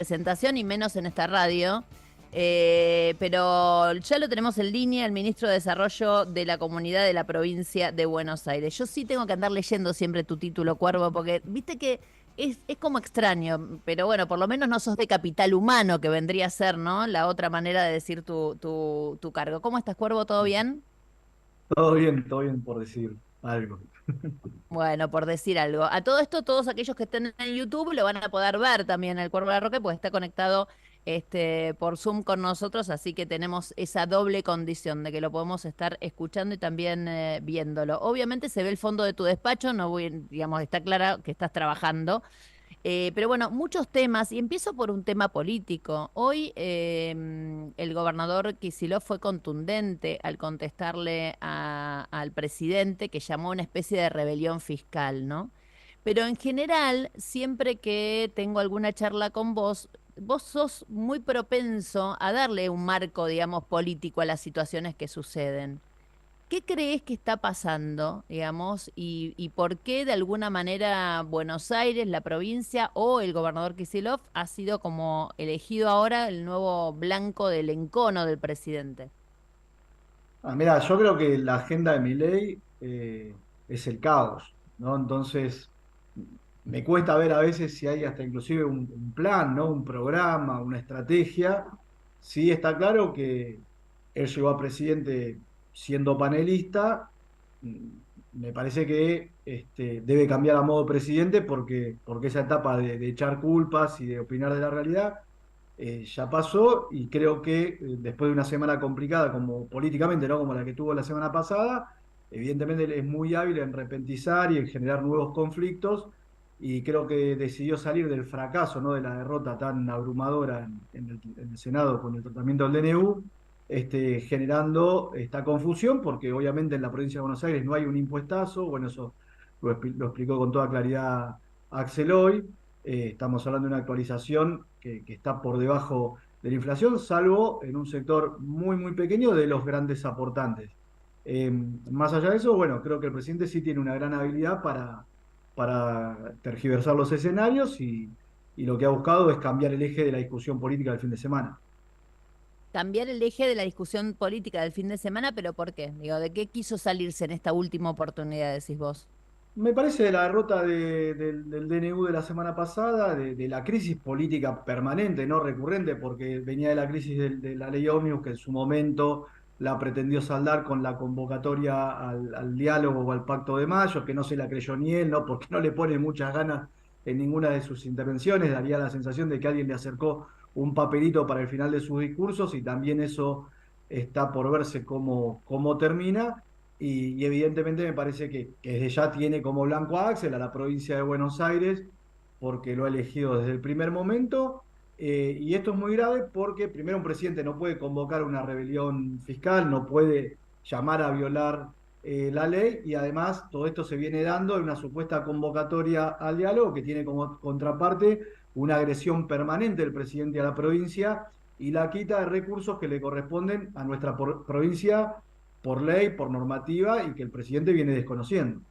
presentación y menos en esta radio. Pero ya lo tenemos en línea, el ministro de Desarrollo de la Comunidad de la Provincia de Buenos Aires. Yo sí tengo que andar leyendo siempre tu título, Cuervo, porque viste que es como extraño, pero bueno, por lo menos no sos de capital humano, que vendría a ser, ¿no? La otra manera de decir tu cargo. ¿Cómo estás, Cuervo? ¿Todo bien? Todo bien por decir algo. Bueno, por decir algo. A todo esto, todos aquellos que estén en YouTube lo van a poder ver también el Cuervo de la Roca, porque está conectado por Zoom con nosotros, así que tenemos esa doble condición de que lo podemos estar escuchando y también viéndolo. Obviamente se ve el fondo de tu despacho, no voy, digamos, está clara que estás trabajando. Pero bueno, muchos temas, y empiezo por un tema político. Hoy el gobernador Kicillof fue contundente al contestarle al presidente que llamó una especie de rebelión fiscal, ¿no? Pero en general, siempre que tengo alguna charla con vos, vos sos muy propenso a darle un marco, digamos, político a las situaciones que suceden. ¿Qué crees que está pasando, digamos, y por qué de alguna manera Buenos Aires, la provincia o el gobernador Kicillof ha sido como elegido ahora el nuevo blanco del encono del presidente? Mira, yo creo que la agenda de Milei es el caos, ¿no? Entonces, me cuesta ver a veces si hay hasta inclusive un plan, ¿no? Un programa, una estrategia. Sí está claro que él llegó a presidente siendo panelista. Mm, Me parece que debe cambiar a modo presidente porque esa etapa de echar culpas y de opinar de la realidad ya pasó y creo que después de una semana complicada como políticamente, ¿no? Como la que tuvo la semana pasada, evidentemente él es muy hábil en repentizar y en generar nuevos conflictos y creo que decidió salir del fracaso, ¿no? De la derrota tan abrumadora en el Senado con el tratamiento del DNU, generando esta confusión porque obviamente en la provincia de Buenos Aires no hay un impuestazo, bueno, eso lo explicó con toda claridad Axel hoy. Estamos hablando de una actualización que está por debajo de la inflación, salvo en un sector muy, muy pequeño de los grandes aportantes. Más allá de eso, bueno, creo que el presidente sí tiene una gran habilidad para tergiversar los escenarios y lo que ha buscado es cambiar el eje de la discusión política del fin de semana. Cambiar el eje de la discusión política del fin de semana, pero ¿por qué? Digo, ¿de qué quiso salirse en esta última oportunidad, decís vos? Me parece de la derrota del DNU de la semana pasada, de la crisis política permanente, no recurrente, porque venía de la crisis de la ley Ómnibus, que en su momento la pretendió saldar con la convocatoria al diálogo o al Pacto de Mayo, que no se la creyó ni él, ¿no? Porque no le pone muchas ganas en ninguna de sus intervenciones, daría la sensación de que alguien le acercó un papelito para el final de sus discursos y también eso está por verse cómo termina. Y evidentemente me parece que desde ya tiene como blanco a Axel, a la provincia de Buenos Aires, porque lo ha elegido desde el primer momento. Y esto es muy grave porque primero un presidente no puede convocar una rebelión fiscal, no puede llamar a violar la ley y además todo esto se viene dando en una supuesta convocatoria al diálogo que tiene como contraparte una agresión permanente del presidente a la provincia y la quita de recursos que le corresponden a nuestra provincia por ley, por normativa y que el presidente viene desconociendo.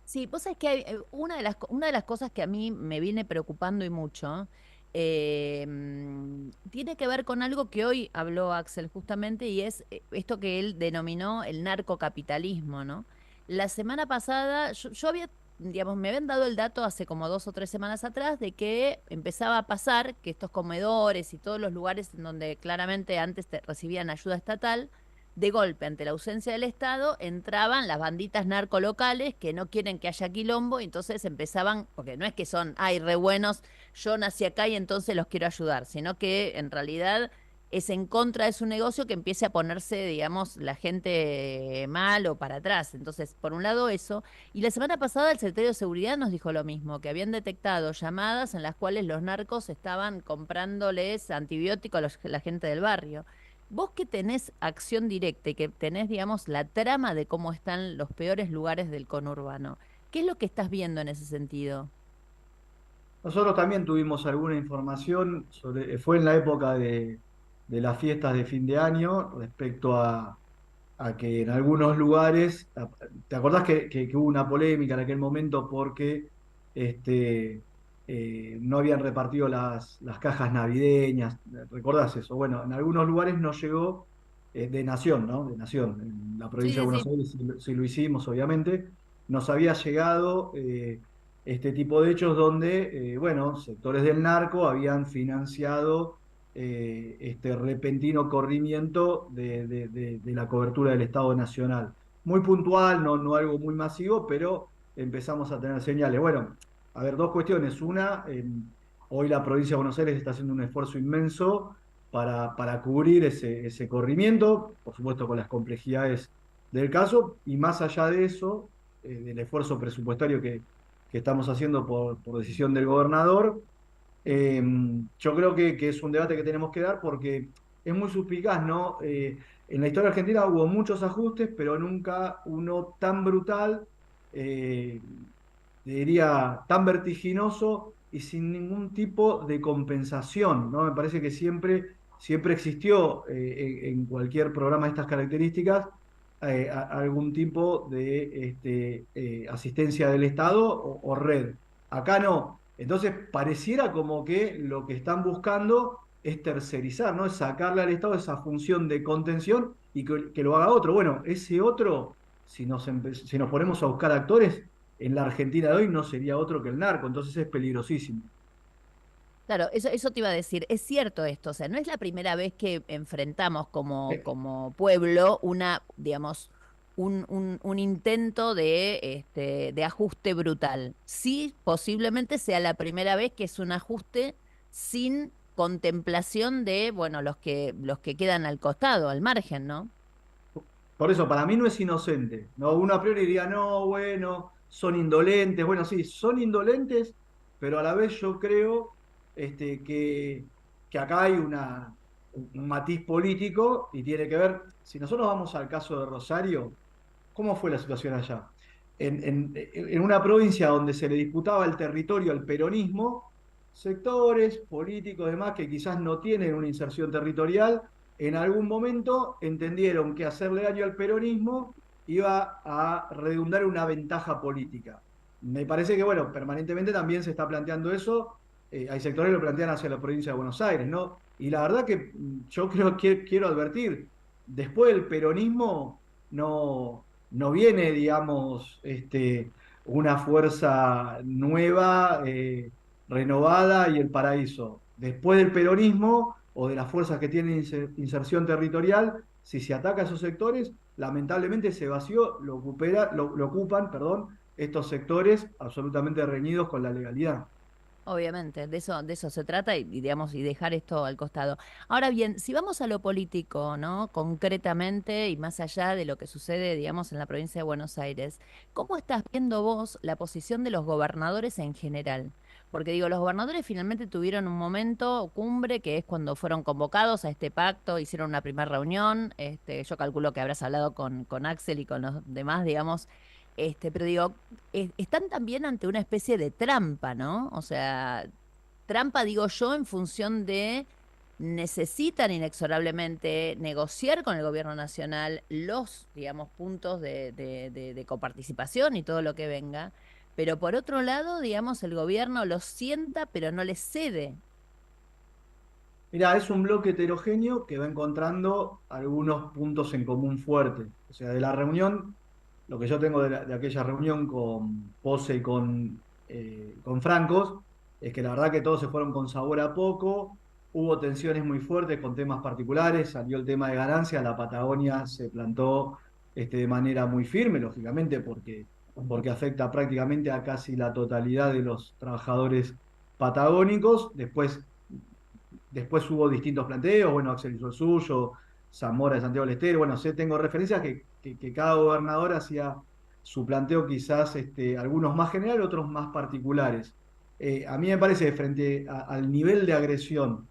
Sí, vos sabés que hay, una de las cosas que a mí me viene preocupando y mucho tiene que ver con algo que hoy habló Axel justamente y es esto que él denominó el narcocapitalismo, ¿no? La semana pasada yo había, digamos, me habían dado el dato hace como 2 o 3 semanas atrás de que empezaba a pasar que estos comedores y todos los lugares en donde claramente antes recibían ayuda estatal, de golpe, ante la ausencia del Estado, entraban las banditas narcolocales que no quieren que haya quilombo, y entonces empezaban, porque no es que son, ay, re buenos, yo nací acá y entonces los quiero ayudar, sino que en realidad es en contra de su negocio que empiece a ponerse, digamos, la gente mal o para atrás. Entonces, por un lado eso. Y la semana pasada el secretario de Seguridad nos dijo lo mismo, que habían detectado llamadas en las cuales los narcos estaban comprándoles antibióticos a la gente del barrio. Vos que tenés acción directa y que tenés, digamos, la trama de cómo están los peores lugares del conurbano, ¿qué es lo que estás viendo en ese sentido? Nosotros también tuvimos alguna información fue en la época de las fiestas de fin de año respecto a que en algunos lugares, ¿te acordás que hubo una polémica en aquel momento porque este, no habían repartido las cajas navideñas, ¿recordás eso? Bueno, en algunos lugares no llegó de Nación, ¿no? De Nación, en la Sí, provincia de sí, Buenos sí. Aires sí lo hicimos, obviamente, nos había llegado este tipo de hechos donde, bueno, sectores del narco habían financiado este repentino corrimiento de la cobertura del Estado Nacional. Muy puntual, no algo muy masivo, pero empezamos a tener señales. Bueno, a ver, dos cuestiones. Una, hoy la provincia de Buenos Aires está haciendo un esfuerzo inmenso para cubrir ese corrimiento, por supuesto con las complejidades del caso, y más allá de eso, del esfuerzo presupuestario que estamos haciendo por decisión del gobernador, eh, yo creo que es un debate que tenemos que dar porque es muy suspicaz, ¿no? En la historia argentina hubo muchos ajustes, pero nunca uno tan brutal, eh, diría, tan vertiginoso y sin ningún tipo de compensación, ¿no? Me parece que siempre existió en cualquier programa de estas características algún tipo de asistencia del Estado o red. Acá no. Entonces, pareciera como que lo que están buscando es tercerizar, ¿no? Es sacarle al Estado esa función de contención y que lo haga otro. Bueno, ese otro, si nos ponemos a buscar actores, en la Argentina de hoy no sería otro que el narco, entonces es peligrosísimo. Claro, eso te iba a decir. Es cierto esto, o sea, no es la primera vez que enfrentamos como, Eh, como pueblo una, digamos, un intento de ajuste brutal. Sí, posiblemente sea la primera vez que es un ajuste sin contemplación de, bueno, los que quedan al costado, al margen, ¿no? Por eso, para mí no es inocente, ¿no? Uno a priori diría, no, bueno, son indolentes. Bueno, sí, son indolentes, pero a la vez yo creo que acá hay un matiz político y tiene que ver, si nosotros vamos al caso de Rosario, ¿cómo fue la situación allá? En una provincia donde se le disputaba el territorio al peronismo, sectores políticos demás que quizás no tienen una inserción territorial, en algún momento entendieron que hacerle daño al peronismo iba a redundar en una ventaja política. Me parece que, bueno, permanentemente también se está planteando eso. Hay sectores que lo plantean hacia la provincia de Buenos Aires, ¿no? Y la verdad que yo creo que quiero advertir, después del peronismo no viene, digamos, una fuerza nueva, renovada y el paraíso. Después del peronismo o de las fuerzas que tienen inserción territorial, si se ataca a esos sectores, lamentablemente ese vacío lo ocupan, perdón, estos sectores absolutamente reñidos con la legalidad. Obviamente, de eso se trata digamos, y dejar esto al costado. Ahora bien, si vamos a lo político, ¿no? Concretamente y más allá de lo que sucede, digamos, en la provincia de Buenos Aires, ¿cómo estás viendo vos la posición de los gobernadores en general? Porque digo, los gobernadores finalmente tuvieron un momento cumbre que es cuando fueron convocados a este pacto, hicieron una primera reunión, yo calculo que habrás hablado con Axel y con los demás, digamos, pero digo, están también ante una especie de trampa, ¿no? O sea, trampa, digo yo, en función de necesitan inexorablemente negociar con el gobierno nacional los, digamos, puntos de coparticipación y todo lo que venga, pero por otro lado, digamos, el gobierno los sienta, pero no les cede. Mira, es un bloque heterogéneo que va encontrando algunos puntos en común fuertes. O sea, de la reunión, lo que yo tengo de aquella reunión con Pose y con Francos, es que la verdad que todos se fueron con sabor a poco, hubo tensiones muy fuertes con temas particulares, salió el tema de ganancias, la Patagonia se plantó de manera muy firme, lógicamente, porque afecta prácticamente a casi la totalidad de los trabajadores patagónicos. Después hubo distintos planteos, bueno, Axel hizo el suyo, Zamora de Santiago del Estero, bueno, tengo referencias que cada gobernador hacía su planteo quizás algunos más general, otros más particulares. A mí me parece, frente al nivel de agresión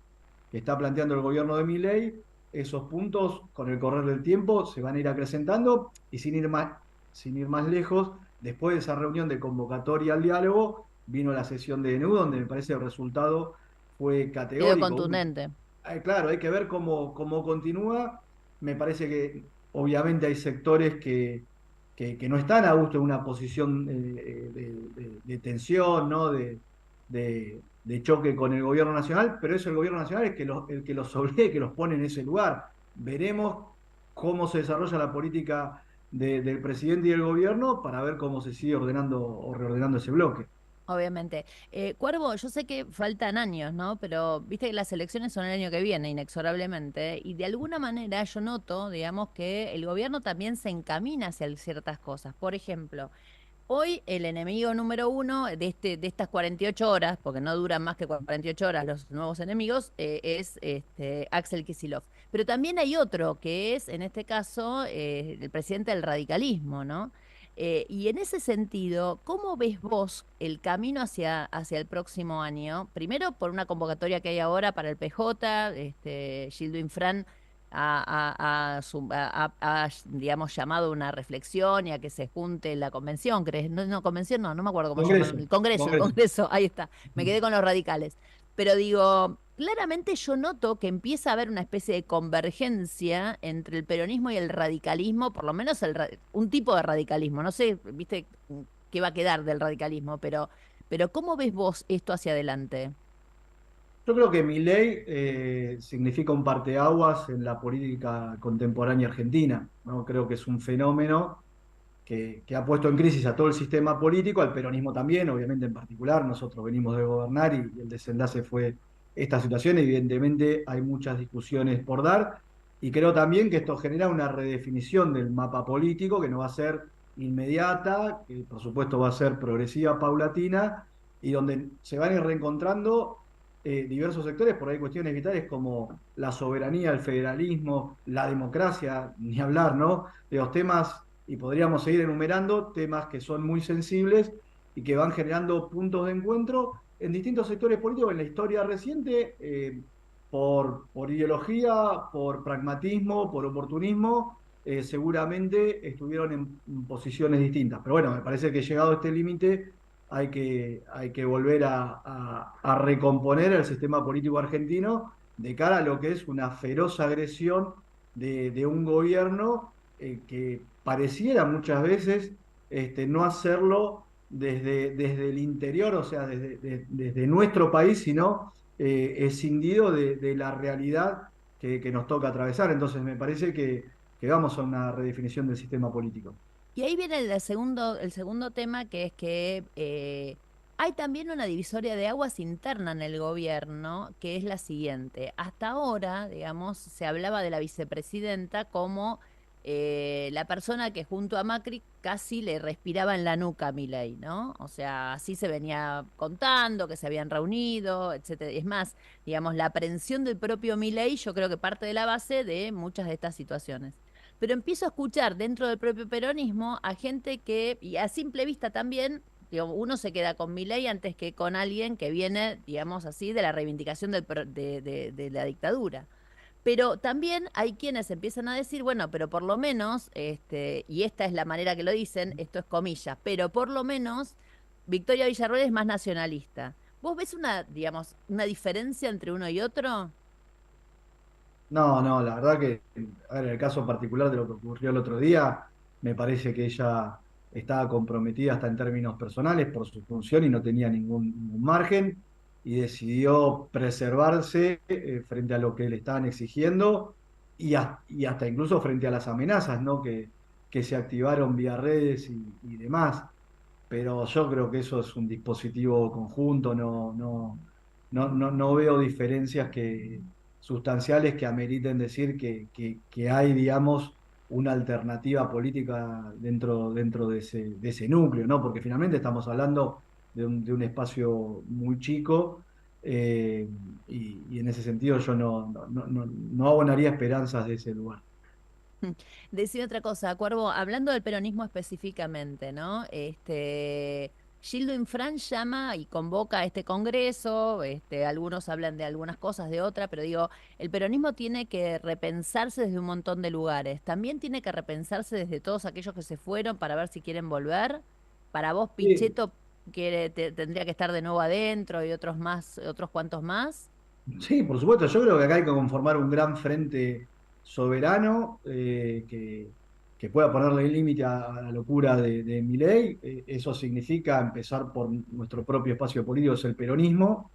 que está planteando el gobierno de Milei, esos puntos con el correr del tiempo se van a ir acrecentando y sin ir más lejos, después de esa reunión de convocatoria al diálogo, vino la sesión de DNU, donde me parece el resultado fue Quedó categórico. contundente. Claro, hay que ver cómo continúa. Me parece que obviamente hay sectores que no están a gusto en una posición de tensión, ¿no? de choque con el gobierno nacional, pero es el gobierno nacional el que los obliga, que los pone en ese lugar. Veremos cómo se desarrolla la política del presidente y del gobierno para ver cómo se sigue ordenando o reordenando ese bloque. Obviamente. Cuervo, yo sé que faltan años, ¿no? Pero viste que las elecciones son el año que viene, inexorablemente, y de alguna manera yo noto, digamos, que el gobierno también se encamina hacia ciertas cosas. Por ejemplo, hoy el enemigo número uno de estas 48 horas, porque no duran más que 48 horas los nuevos enemigos, es Axel Kicillof. Pero también hay otro que es, en este caso, el presidente del radicalismo, ¿no? Y en ese sentido, ¿cómo ves vos el camino hacia el próximo año? Primero, por una convocatoria que hay ahora para el PJ, Gildo Infran digamos, llamado una reflexión y a que se junte la convención, ¿crees? No, no, convención no, no me acuerdo cómo llamaron. Congreso, El Congreso. Congreso, ahí está. Me quedé con los radicales. Pero digo, claramente yo noto que empieza a haber una especie de convergencia entre el peronismo y el radicalismo, por lo menos un tipo de radicalismo. No sé, viste, qué va a quedar del radicalismo, pero ¿cómo ves vos esto hacia adelante? Yo creo que Milei significa un parteaguas en la política contemporánea argentina, ¿no? Creo que es un fenómeno que ha puesto en crisis a todo el sistema político, al peronismo también, obviamente en particular. Nosotros venimos de gobernar y el desenlace fue esta situación. Evidentemente hay muchas discusiones por dar y creo también que esto genera una redefinición del mapa político que no va a ser inmediata, que por supuesto va a ser progresiva, paulatina, y donde se van a ir reencontrando diversos sectores, por ahí cuestiones vitales como la soberanía, el federalismo, la democracia, ni hablar, ¿no? De los temas, y podríamos seguir enumerando temas que son muy sensibles y que van generando puntos de encuentro en distintos sectores políticos en la historia reciente, por ideología, por pragmatismo, por oportunismo, seguramente estuvieron en posiciones distintas. Pero bueno, me parece que llegado a este límite hay que volver a recomponer el sistema político argentino de cara a lo que es una feroz agresión de un gobierno que pareciera muchas veces no hacerlo desde el interior, o sea, desde nuestro país, sino escindido de la realidad que nos toca atravesar. Entonces me parece que vamos a una redefinición del sistema político. Y ahí viene el segundo tema, que es que hay también una divisoria de aguas interna en el gobierno, que es la siguiente. Hasta ahora, digamos, se hablaba de la vicepresidenta como la persona que junto a Macri casi le respiraba en la nuca a Milei, ¿no? O sea, así se venía contando, que se habían reunido, etcétera. Es más, digamos, la aprehensión del propio Milei yo creo que parte de la base de muchas de estas situaciones. Pero empiezo a escuchar dentro del propio peronismo a gente que, y a simple vista también, digo, uno se queda con Milei antes que con alguien que viene, digamos así, de la reivindicación de la dictadura. Pero también hay quienes empiezan a decir, bueno, pero por lo menos, y esta es la manera que lo dicen, esto es comillas, pero por lo menos Victoria Villarroel es más nacionalista. ¿Vos ves una, digamos, una diferencia entre uno y otro? No, no, la verdad que, a ver, en el caso particular de lo que ocurrió el otro día, me parece que ella estaba comprometida hasta en términos personales por su función y no tenía ningún margen y decidió preservarse frente a lo que le estaban exigiendo y hasta incluso frente a las amenazas, ¿no? Que se activaron vía redes y demás. Pero yo creo que eso es un dispositivo conjunto, no veo diferencias sustanciales que ameriten decir que hay, digamos, una alternativa política dentro de ese núcleo, ¿no? Porque finalmente estamos hablando de un espacio muy chico y en ese sentido yo no abonaría esperanzas de ese lugar. Decía otra cosa, Cuervo, hablando del peronismo específicamente, ¿no? Gildo Infran llama y convoca a este congreso, algunos hablan de algunas cosas, de otra, pero digo, el peronismo tiene que repensarse desde un montón de lugares. También tiene que repensarse desde todos aquellos que se fueron para ver si quieren volver. Para vos, Sí, Pichetto tendría que estar de nuevo adentro y otros más, otros cuantos más. sí, por supuesto, yo creo que acá hay que conformar un gran frente soberano que pueda ponerle límite a la locura de Milei. Eso significa empezar por nuestro propio espacio político, es el peronismo,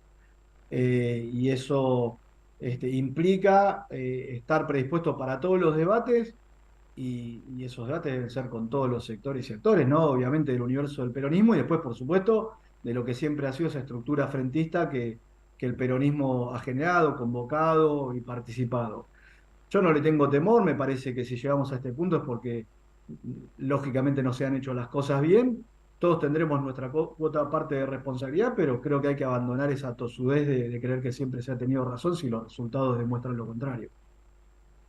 y eso implica estar predispuesto para todos los debates, y esos debates deben ser con todos los sectores y actores, ¿no? Obviamente del universo del peronismo y después, por supuesto, de lo que siempre ha sido esa estructura frentista que el peronismo ha generado, convocado y participado. Yo no le tengo temor, me parece que si llegamos a este punto es porque lógicamente no se han hecho las cosas bien. Todos tendremos nuestra cuota parte de responsabilidad, pero creo que hay que abandonar esa tosudez de creer que siempre se ha tenido razón si los resultados demuestran lo contrario.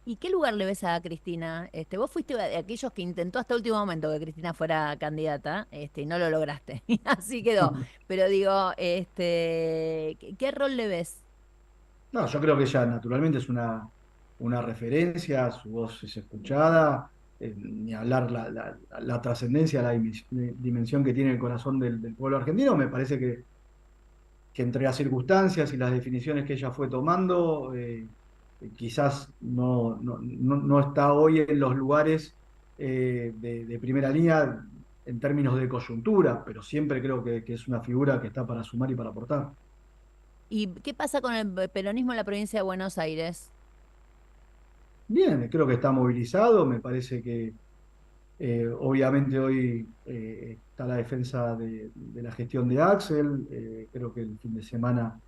¿Y qué lugar le ves a Cristina? Vos fuiste de aquellos que intentó hasta último momento que Cristina fuera candidata, y no lo lograste. Y así quedó. Pero digo, ¿qué rol le ves? No, yo creo que ella naturalmente es una referencia, su voz es escuchada, ni hablar la trascendencia, la dimensión que tiene el corazón del pueblo argentino. Me parece que entre las circunstancias y las definiciones que ella fue tomando, quizás no está hoy en los lugares de primera línea en términos de coyuntura, pero siempre creo que es una figura que está para sumar y para aportar. ¿Y qué pasa con el peronismo en la provincia de Buenos Aires? Bien, creo que está movilizado, me parece que obviamente hoy está la defensa de la gestión de Axel. Creo que el fin de semana,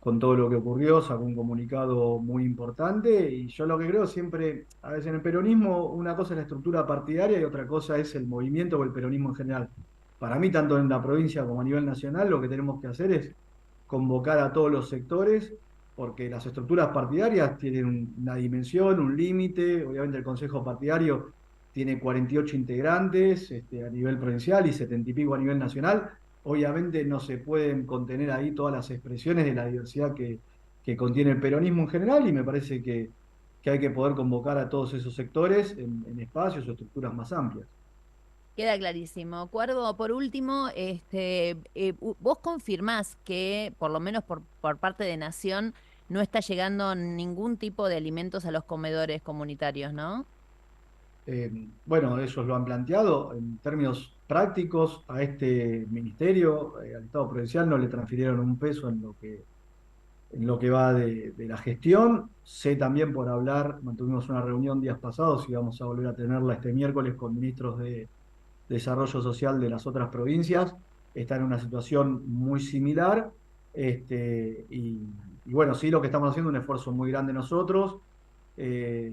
con todo lo que ocurrió, sacó un comunicado muy importante, y yo lo que creo siempre, a veces en el peronismo, una cosa es la estructura partidaria y otra cosa es el movimiento o el peronismo en general. Para mí, tanto en la provincia como a nivel nacional, lo que tenemos que hacer es convocar a todos los sectores, porque las estructuras partidarias tienen una dimensión, un límite. Obviamente el Consejo Partidario tiene 48 integrantes a nivel provincial y 70 y pico a nivel nacional. Obviamente no se pueden contener ahí todas las expresiones de la diversidad que contiene el peronismo en general, y me parece que hay que poder convocar a todos esos sectores en espacios o estructuras más amplias. Queda clarísimo. Cuervo, por último, vos confirmás que, por lo menos por parte de Nación, no está llegando ningún tipo de alimentos a los comedores comunitarios, ¿no? Bueno, ellos lo han planteado en términos prácticos a este ministerio, al Estado provincial no le transfirieron un peso en lo que va de la gestión. Sé también por hablar, mantuvimos una reunión días pasados y vamos a volver a tenerla este miércoles con ministros de Desarrollo Social de las otras provincias. Está en una situación muy similar. Y bueno, sí, lo que estamos haciendo es un esfuerzo muy grande nosotros. Eh,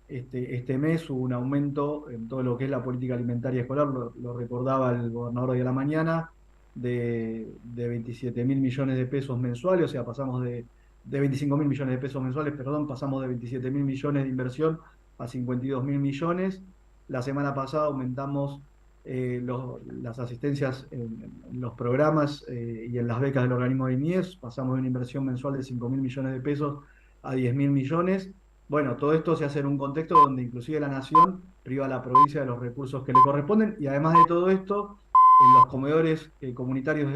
este mes hubo un aumento en todo lo que es la política alimentaria escolar, lo recordaba el gobernador hoy a la mañana, de 27 mil millones de pesos mensuales. O sea, pasamos de 25 mil millones de pesos mensuales, perdón, pasamos de 27 mil millones de inversión a 52 mil millones. La semana pasada aumentamos las asistencias en los programas y en las becas del organismo de INIES, pasamos de una inversión mensual de 5 mil millones de pesos a 10 mil millones. Bueno, todo esto se hace en un contexto donde inclusive la nación priva a la provincia de los recursos que le corresponden, y además de todo esto, en los comedores comunitarios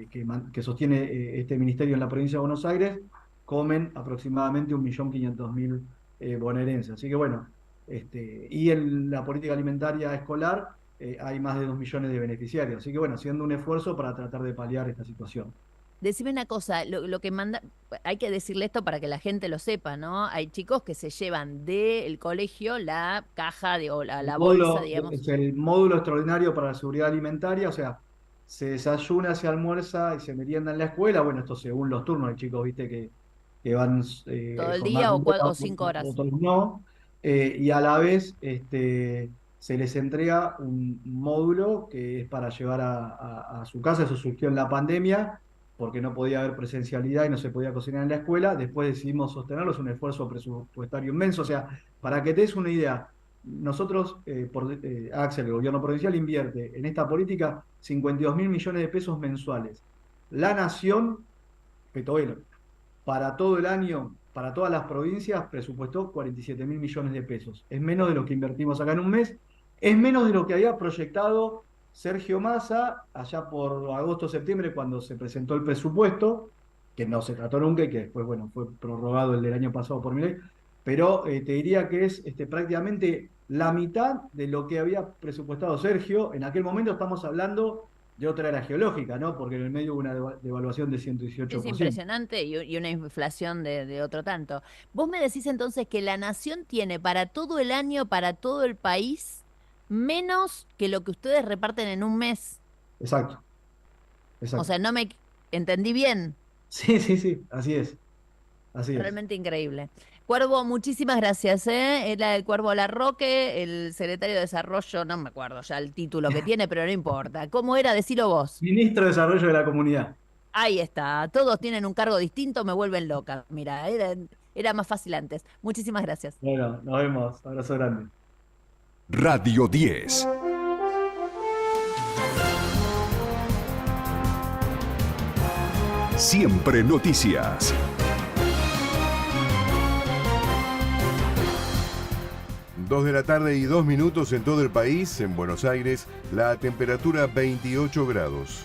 que sostiene este ministerio en la provincia de Buenos Aires, comen aproximadamente 1.500.000 bonaerenses. Así que bueno, y en la política alimentaria escolar hay más de 2 millones de beneficiarios. Así que bueno, haciendo un esfuerzo para tratar de paliar esta situación. Decime una cosa, lo que manda, hay que decirle esto para que la gente lo sepa, ¿no? Hay chicos que se llevan del colegio la caja o la bolsa, digamos. Es el módulo extraordinario para la seguridad alimentaria. O sea, se desayuna, se almuerza y se merienda en la escuela. Bueno, esto según los turnos, hay chicos, viste, que van Todo el jornada día completa, o 5 horas. otros no. Y a la vez se les entrega un módulo que es para llevar a su casa. Eso surgió en la pandemia porque no podía haber presencialidad y no se podía cocinar en la escuela. Después decidimos sostenerlo, es un esfuerzo presupuestario inmenso. O sea, para que te des una idea, nosotros, Axel, el gobierno provincial, invierte en esta política 52 mil millones de pesos mensuales. La Nación, Petovelo, para todo el año, para todas las provincias, presupuestó 47 mil millones de pesos. Es menos de lo que invertimos acá en un mes, es menos de lo que había proyectado Sergio Massa allá por agosto-septiembre, cuando se presentó el presupuesto, que no se trató nunca y que después, bueno, fue prorrogado el del año pasado por mi ley. pero te diría que es prácticamente la mitad de lo que había presupuestado Sergio. En aquel momento estamos hablando de otra era geológica, ¿no? Porque en el medio hubo una devaluación de Es 118%. impresionante y una inflación de otro tanto. Vos me decís entonces que la nación tiene para todo el año, para todo el país, menos que lo que ustedes reparten en un mes. Exacto, O exacto. sea, no me entendí bien. Sí, sí, sí, así es, así es. Realmente increíble. Cuervo, muchísimas gracias, ¿eh? Era el Cuervo Larroque, el secretario de Desarrollo, no me acuerdo ya el título que tiene, pero no importa. ¿Cómo era? Decilo vos. Ministro de Desarrollo de la Comunidad. Ahí está. Todos tienen un cargo distinto, me vuelven loca. Mira, era más fácil antes. Muchísimas gracias. Bueno, nos vemos. Abrazo grande. Radio 10. Siempre noticias. 2 de la tarde y 2 minutos en todo el país. En Buenos Aires, la temperatura 28 grados.